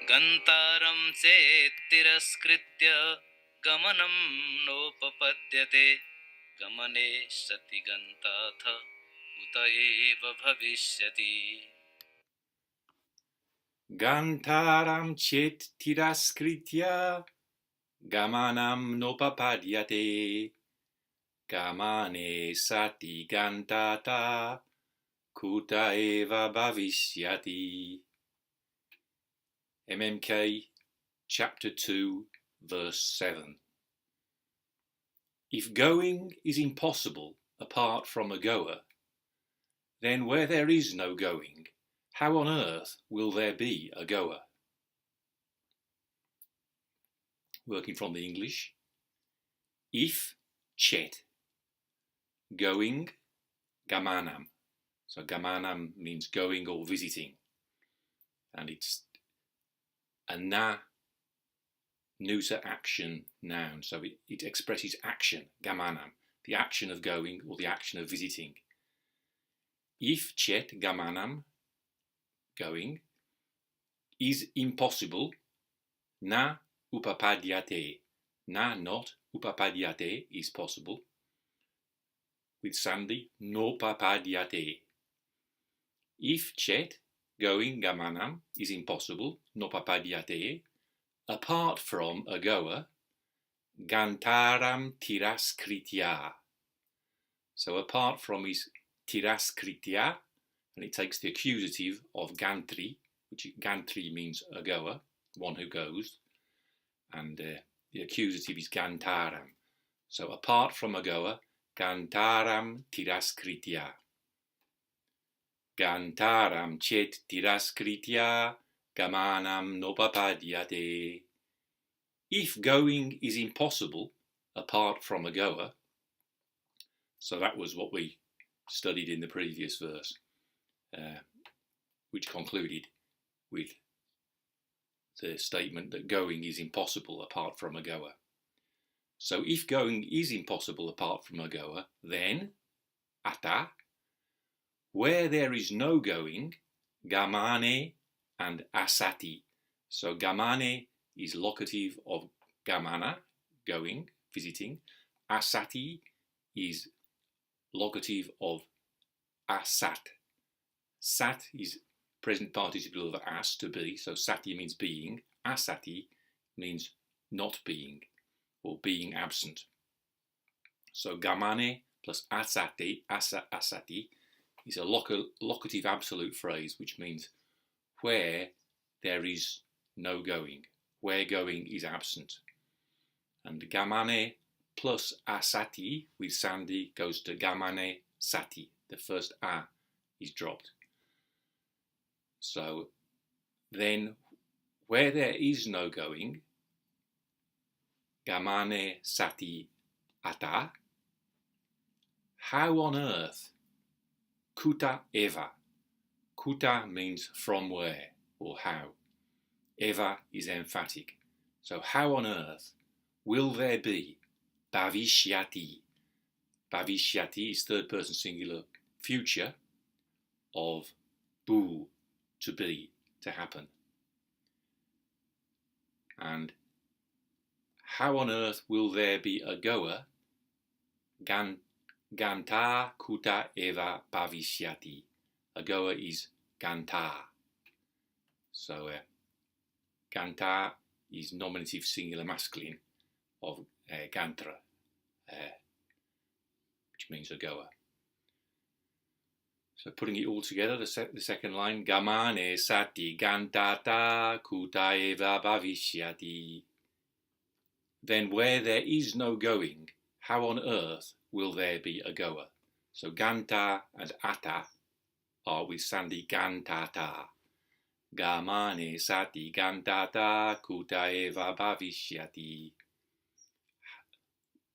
gantāraṁ tiras-kṛtya gamanaṁ nopapadyate gamane sati gantātha kuta bhaviṣyati. Gantāraṁ tiras-kṛtya gamanaṁ nopapadyate gamane sati gantātha kuta bhaviṣyati. MMK chapter 2 verse 7. If going is impossible apart from a goer, then where there is no going, how on earth will there be a goer? Working from the English. If chet, going, gamanaṁ. So gamanaṁ means going or visiting, and it's a na neuter action noun, so it expresses action, gamanaṁ, the action of going or the action of visiting. If chet gamanaṁ, going, is impossible, na nopapadyate, na not nopapadyate is possible, with sandhi nopapadyate. If chet going gamanaṁ is impossible, nopapadyate, apart from a goer, gantāraṁ tiras-kṛtya. So apart from is tiras-kṛtya, and it takes the accusative of gantri, which gantri means a goer, one who goes, and the accusative is gantāraṁ. So apart from a goer, gantāraṁ tiras-kṛtya. Gantāraṁ chet tiras-kṛtya gamanaṁ nopapadyate. If going is impossible apart from a goer, so that was what we studied in the previous verse, which concluded with the statement that going is impossible apart from a goer. So if going is impossible apart from a goer, then ata, where there is no going, gamane and sati. So gamane is locative of gamana, going, visiting. Sati is locative of sat. Sat is present participle of as, to be, so sati means being. Sati means not being, or being absent. So gamane plus asati is a locative absolute phrase, which means where there is no going, where going is absent. And gamane plus sati with sandhi goes to gamane sati. The first a is dropped. So then where there is no going, gamane sati ata, how on earth? Kuta eva. Kuta means from where or how. Eva is emphatic. So how on earth will there be bhaviṣyati? Bhaviṣyati is third person singular future of bhu, to be, to happen. And how on earth will there be a goer? Gantā kuta eva bhaviṣyati. A goer is gantā. So gantā is nominative singular masculine of gantra, which means a goer. So putting it all together, the second line, gamane sati gantātha kuta bhaviṣyati. Then where there is no going, how on earth will there be a goer? So ganta and ata are with sandhi gantātha. Gamane sati gantātha kuta bhaviṣyati.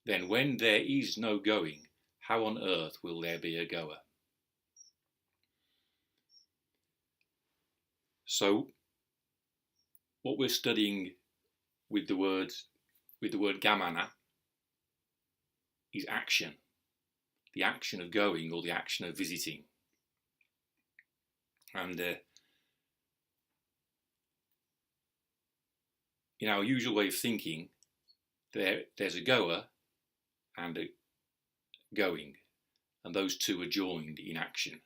Then when there is no going, how on earth will there be a goer? So what we're studying with the word gamana is action, the action of going or the action of visiting. And in our usual way of thinking, there's a goer and a going, and those two are joined in action.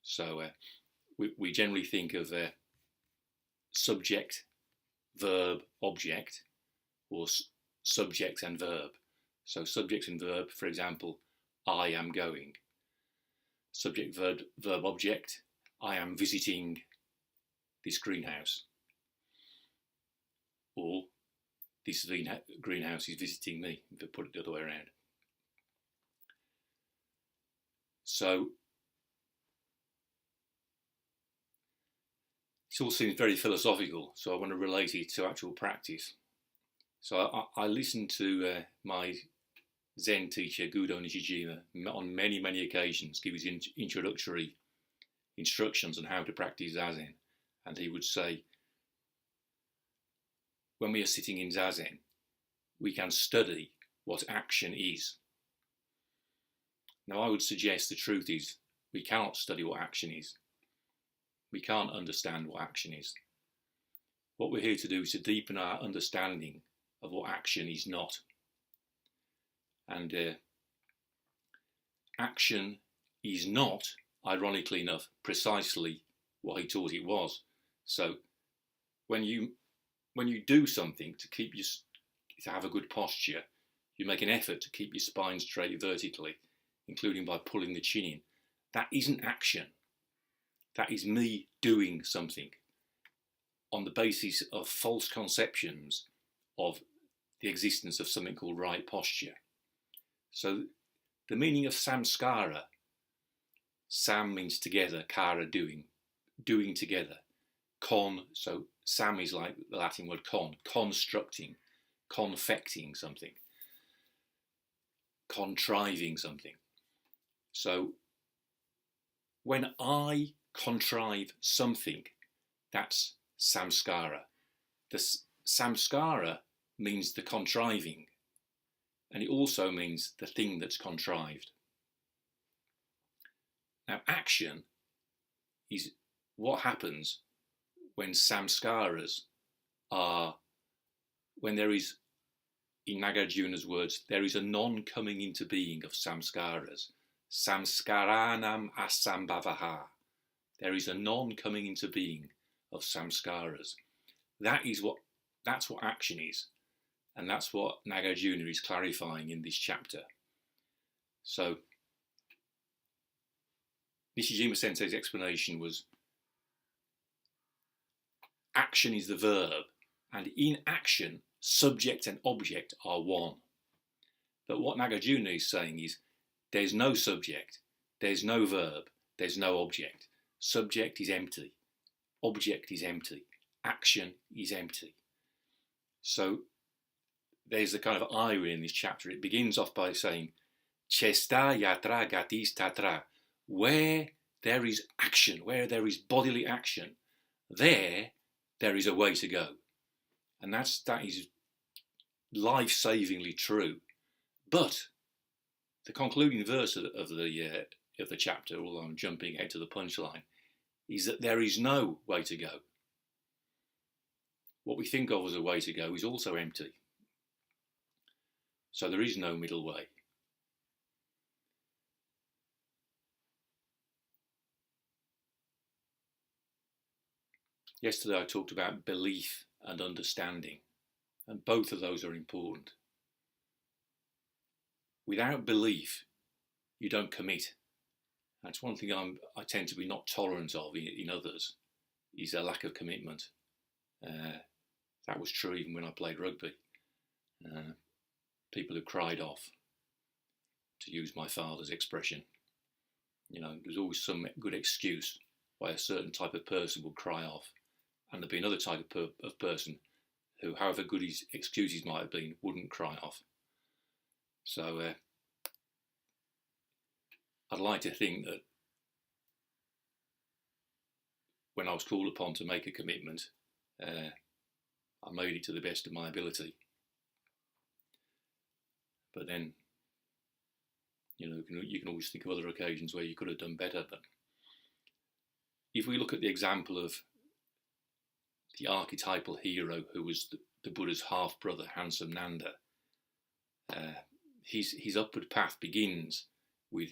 So we generally think of subject, verb, object, or subject and verb. So subject and verb, for example, I am going. Subject, verb, object, I am visiting this greenhouse. Or this greenhouse is visiting me, if I put it the other way around. So this all seems very philosophical, so I want to relate it to actual practice. So I listened to my Zen teacher, Gudo Nishijima, on many, many occasions give his introductory instructions on how to practice Zazen. And he would say, when we are sitting in Zazen, we can study what action is. Now, I would suggest the truth is we cannot study what action is. We can't understand what action is. What we're here to do is to deepen our understanding of what action is not. And action is not, ironically enough, precisely what he taught it was. So when you do something to have a good posture, you make an effort to keep your spine straight vertically, including by pulling the chin in. That isn't action. That is me doing something on the basis of false conceptions of the existence of something called right posture. So the meaning of samskara, sam means together, kara doing together. So sam is like the Latin word constructing, confecting something, contriving something. So when I contrive something, that's samskara. The samskara means the contriving, and it also means the thing that's contrived. Now, action is what happens when samskaras when there is, in Nagarjuna's words, there is a non-coming into being of samskaras. Samskaranam asambhavaha. There is a non-coming into being of samskaras. That's what action is. And that's what Nagarjuna is clarifying in this chapter. So Nishijima Sensei's explanation was action is the verb, and in action, subject and object are one. But what Nagarjuna is saying is there's no subject, there's no verb, there's no object. Subject is empty, object is empty, action is empty. So there's a kind of irony in this chapter. It begins off by saying, Chesta yatra gatis tatra. Where there is action, where there is bodily action, there is a way to go. And that is life-savingly true. But the concluding verse of the chapter, although I'm jumping ahead to the punchline, is that there is no way to go. What we think of as a way to go is also empty. So there is no middle way. Yesterday I talked about belief and understanding, and both of those are important. Without belief, you don't commit. That's one thing I tend to be not tolerant of in others, is a lack of commitment. That was true even when I played rugby. People who cried off, to use my father's expression. You know, there's always some good excuse why a certain type of person would cry off, and there'd be another type of person who, however good his excuses might have been, wouldn't cry off. So I'd like to think that when I was called upon to make a commitment, I made it to the best of my ability. But then, you know, you can always think of other occasions where you could have done better. But if we look at the example of the archetypal hero who was the Buddha's half-brother, handsome Nanda, his upward path begins with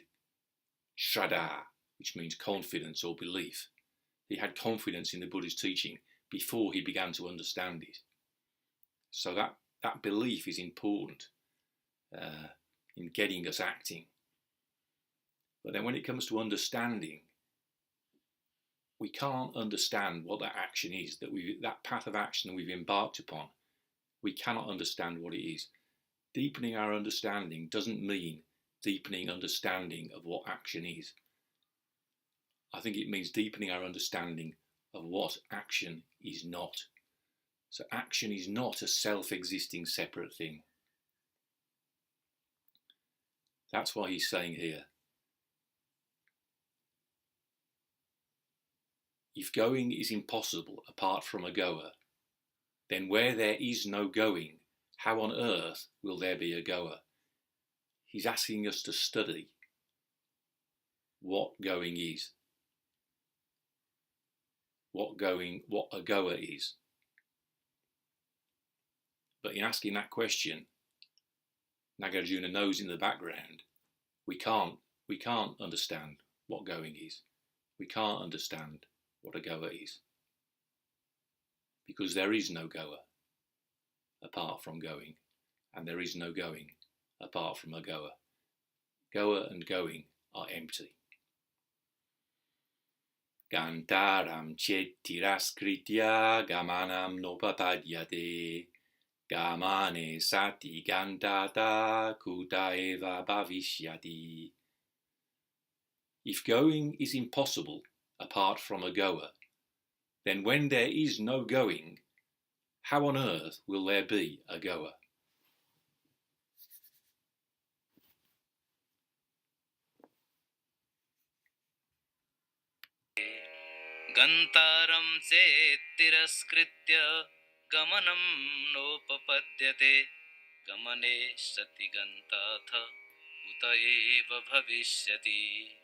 shraddha, which means confidence or belief. He had confidence in the Buddha's teaching before he began to understand it. So that belief is important in getting us acting. But then when it comes to understanding, we can't understand what that action is, that path of action that we've embarked upon. We cannot understand what it is. Deepening our understanding doesn't mean deepening understanding of what action is. I think it means deepening our understanding of what action is not. So action is not a self-existing separate thing. That's why he's saying here, if going is impossible apart from a goer, then where there is no going, how on earth will there be a goer? He's asking us to study what going is, what a goer is. But in asking that question, Nagarjuna knows in the background we can't understand what going is. We can't understand what a goer is, because there is no goer apart from going, and there is no going apart from a goer. Goer and going are empty. Gantāraṁ tiras-kṛtya gamanaṁ nopapadyate, gamane sati gantātha kuta bhaviṣyati. If going is impossible apart from a goer, then when there is no going, how on earth will there be a goer? gantāraṁ tiras-kṛtya gamanaṁ nopapadyate, gamane sati gantātha kuta bhaviṣyati.